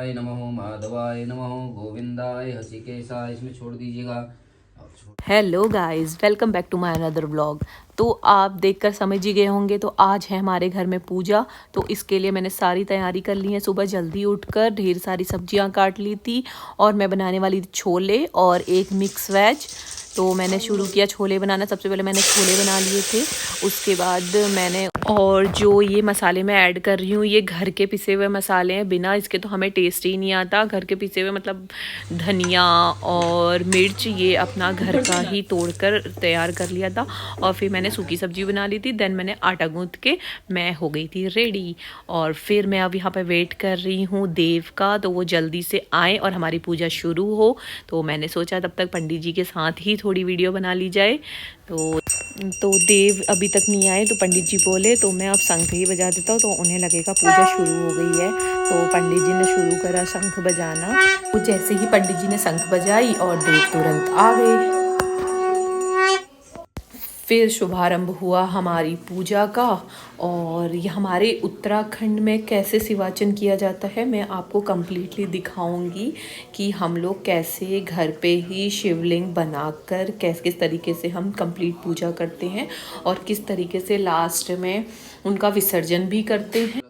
आय नमः माधवाय नमः गोविंदाय हसिकेशाय, इसमें छोड़ दीजिएगा। Hello guys, welcome back to my another vlog. तो आप देखकर समझ ही गए होंगे, तो आज है हमारे घर में पूजा। तो इसके लिए मैंने सारी तैयारी कर ली है। सुबह जल्दी उठकर ढेर सारी सब्जियां काट ली थी और मैं बनाने वाली थी छोले और एक मिक्स वेज। तो मैंने शुरू किया छोले बनाना। सबसे पहले मैंने छोले बना लिए थे, उसके बाद मैंने और जो ये मसाले मैं ऐड कर रही हूँ ये घर के पिसे हुए मसाले हैं। बिना इसके तो हमें टेस्ट ही नहीं आता। घर के पिसे हुए मतलब धनिया और मिर्च ये अपना घर का ही तोड़कर तैयार कर लिया था। और फिर मैंने सूखी सब्जी बना ली थी। देन मैंने आटा गूँथ के मैं हो गई थी रेडी। और फिर मैं अब यहाँ पे वेट कर रही हूँ देव का, तो वो जल्दी से आए और हमारी पूजा शुरू हो। तो मैंने सोचा तब तक पंडित जी के साथ ही थोड़ी वीडियो बना ली जाए। तो देव अभी तक नहीं आए, तो पंडित जी बोले तो मैं अब शंख ही बजा देता हूँ, तो उन्हें लगेगा पूजा शुरू हो गई है। तो पंडित जी ने शुरू करा शंख बजाना। तो जैसे ही पंडित जी ने शंख बजाई और देव तुरंत आ गए। फिर शुभारंभ हुआ हमारी पूजा का। और ये हमारे उत्तराखंड में कैसे शिवाचन किया जाता है मैं आपको कम्प्लीटली दिखाऊंगी कि हम लोग कैसे घर पे ही शिवलिंग बनाकर किस तरीके से हम कंप्लीट पूजा करते हैं और किस तरीके से लास्ट में उनका विसर्जन भी करते हैं।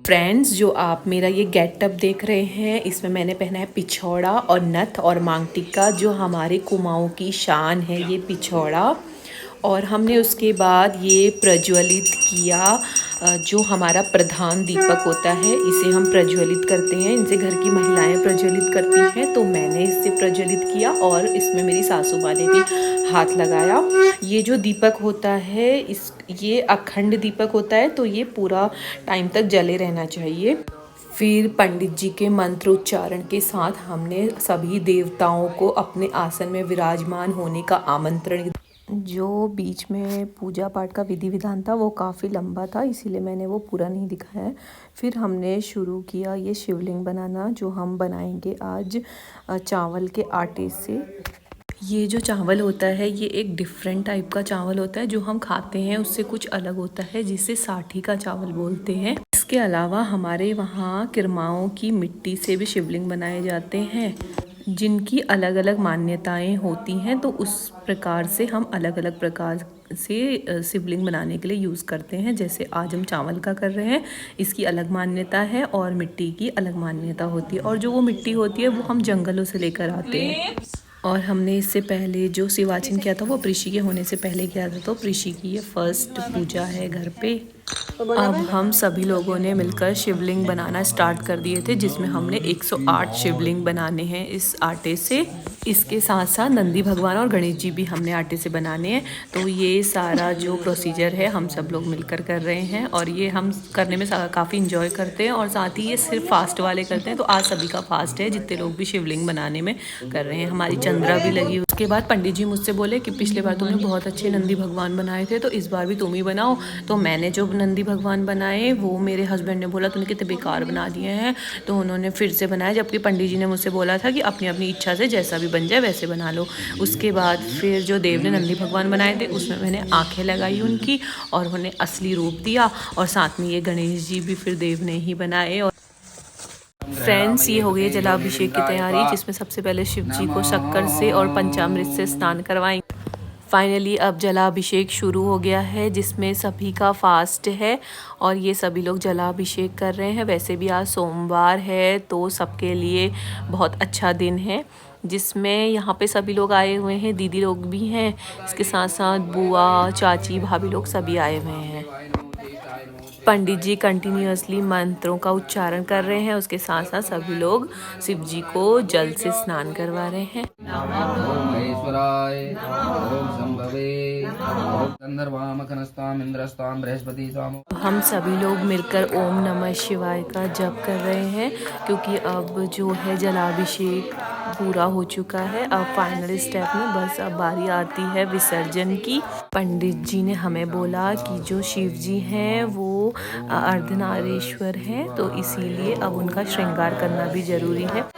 फ्रेंड्स, जो आप मेरा ये गेटअप देख रहे हैं, इसमें मैंने पहना है पिछौड़ा और नथ और मांग टिक्का, जो हमारे कुमाऊं की शान है ये पिछौड़ा। और हमने उसके बाद ये प्रज्वलित किया। जो हमारा प्रधान दीपक होता है इसे हम प्रज्वलित करते हैं। इनसे घर की महिलाएं प्रज्वलित करती हैं, तो मैंने इससे प्रज्वलित किया और इसमें मेरी सासू माँ ने भी हाथ लगाया। ये जो दीपक होता है ये अखंड दीपक होता है, तो ये पूरा टाइम तक जले रहना चाहिए। फिर पंडित जी के मंत्रोच्चारण के साथ हमने सभी देवताओं को अपने आसन में विराजमान होने का आमंत्रण। जो बीच में पूजा पाठ का विधि विधान था वो काफ़ी लंबा था, इसीलिए मैंने वो पूरा नहीं दिखाया है। फिर हमने शुरू किया ये शिवलिंग बनाना, जो हम बनाएंगे आज चावल के आटे से। ये जो चावल होता है ये एक डिफरेंट टाइप का चावल होता है, जो हम खाते हैं उससे कुछ अलग होता है, जिसे साठी का चावल बोलते हैं। इसके अलावा हमारे वहाँ किरमाओं की मिट्टी से भी शिवलिंग बनाए जाते हैं, जिनकी अलग अलग मान्यताएं होती हैं। तो उस प्रकार से हम अलग अलग प्रकार से शिवलिंग बनाने के लिए यूज़ करते हैं। जैसे आज हम चावल का कर रहे हैं, इसकी अलग मान्यता है और मिट्टी की अलग मान्यता होती है। और जो वो मिट्टी होती है वो हम जंगलों से लेकर आते हैं। और हमने इससे पहले जो शिवाचन किया था वो प्रीषि के होने से पहले किया था, तो प्रीषि की ये फर्स्ट पूजा है घर पे। अब हम सभी लोगों ने मिलकर शिवलिंग बनाना स्टार्ट कर दिए थे, जिसमें हमने 108 शिवलिंग बनाने हैं इस आटे से। इसके साथ साथ नंदी भगवान और गणेश जी भी हमने आटे से बनाने हैं। तो ये सारा जो प्रोसीजर है हम सब लोग मिलकर कर रहे हैं, और ये हम करने में काफ़ी इंजॉय करते हैं। और साथ ही ये सिर्फ फास्ट वाले करते हैं, तो आज सभी का फास्ट है जितने लोग भी शिवलिंग बनाने में कर रहे हैं। हमारी चंद्रा भी लगी। उसके बाद पंडित जी मुझसे बोले कि पिछले बार तुमने बहुत अच्छे नंदी भगवान बनाए थे, तो इस बार भी तुम ही बनाओ। तो मैंने जो नंदी भगवान बनाए वो मेरे हस्बैंड ने बोला तूने कितने बेकार बना दिए हैं, तो उन्होंने फिर से बनाया। जबकि पंडित जी ने मुझसे बोला था कि अपनी अपनी इच्छा से जैसा भी बन जाए वैसे बना लो। उसके बाद फिर जो देव ने नंदी भगवान बनाए थे उसमें मैंने आंखें लगाई उनकी और उन्हें असली रूप दिया। और साथ में ये गणेश जी भी फिर देव ने ही बनाए। और फ्रेंड्स, ये हो गई जलाभिषेक की तैयारी, जिसमें सबसे पहले शिव जी को शक्कर से और पंचामृत से स्नान करवाएंगे। फाइनली अब जलाभिषेक शुरू हो गया है, जिसमें सभी का फास्ट है और ये सभी लोग जलाभिषेक कर रहे हैं। वैसे भी आज सोमवार है, तो सबके लिए बहुत अच्छा दिन है, जिसमें यहाँ पे सभी लोग आए हुए हैं। दीदी लोग भी हैं, इसके साथ साथ बुआ, चाची, भाभी लोग सभी आए हुए हैं। पंडित जी कंटिन्यूअसली मंत्रों का उच्चारण कर रहे हैं, उसके साथ साथ सभी लोग शिव जी को जल से स्नान करवा रहे हैं। ओम महेश्वराय ओम संभवे ओम गंधर्वामखनस्ताम इंद्रस्ताम बृहस्पति साम। हम सभी लोग मिलकर ओम नमः शिवाय का जप कर रहे हैं, क्योंकि अब जो है जलाभिषेक पूरा हो चुका है। अब फाइनल स्टेप में बस अब बारी आती है विसर्जन की। पंडित जी ने हमें बोला कि जो शिव जी हैं वो अर्धनारीश्वर हैं, तो इसीलिए अब उनका श्रृंगार करना भी जरूरी है।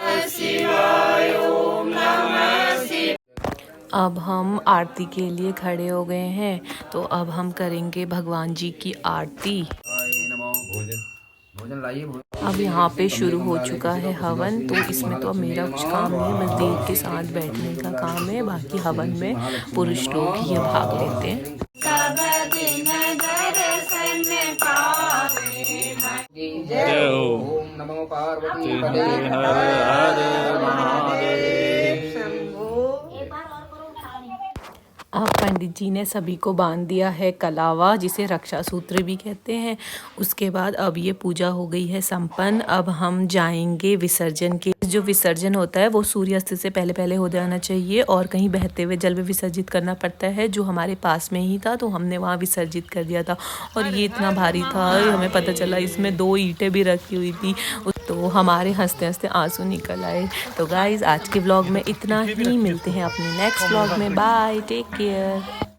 अब हम आरती के लिए खड़े हो गए हैं, तो अब हम करेंगे भगवान जी की आरती। भोजन लाइए भोजन। अब यहाँ पे शुरू हो चुका है हवन, तो इसमें तो अब मेरा कुछ काम नहीं है, बस देव के साथ बैठने का काम है। बाकी हवन में पुरुष लोग ही भाग लेते हैं। ओम नमो पार्वती पते अब पंडित जी ने सभी को बांध दिया है कलावा, जिसे रक्षा सूत्र भी कहते हैं। उसके बाद अब ये पूजा हो गई है संपन्न। अब हम जाएंगे विसर्जन के। जो विसर्जन होता है वो सूर्यास्त से पहले पहले हो जाना चाहिए, और कहीं बहते हुए जल में विसर्जित करना पड़ता है। जो हमारे पास में ही था तो हमने वहाँ विसर्जित कर दिया था, और ये इतना भारी था हमें पता चला इसमें 2 ईंटें भी रखी हुई थी, तो हमारे हंसते हंसते आंसू निकल आए। तो गाइज़ आज के व्लॉग में इतना ही, मिलते हैं अपने नेक्स्ट व्लॉग में। Bye, take care.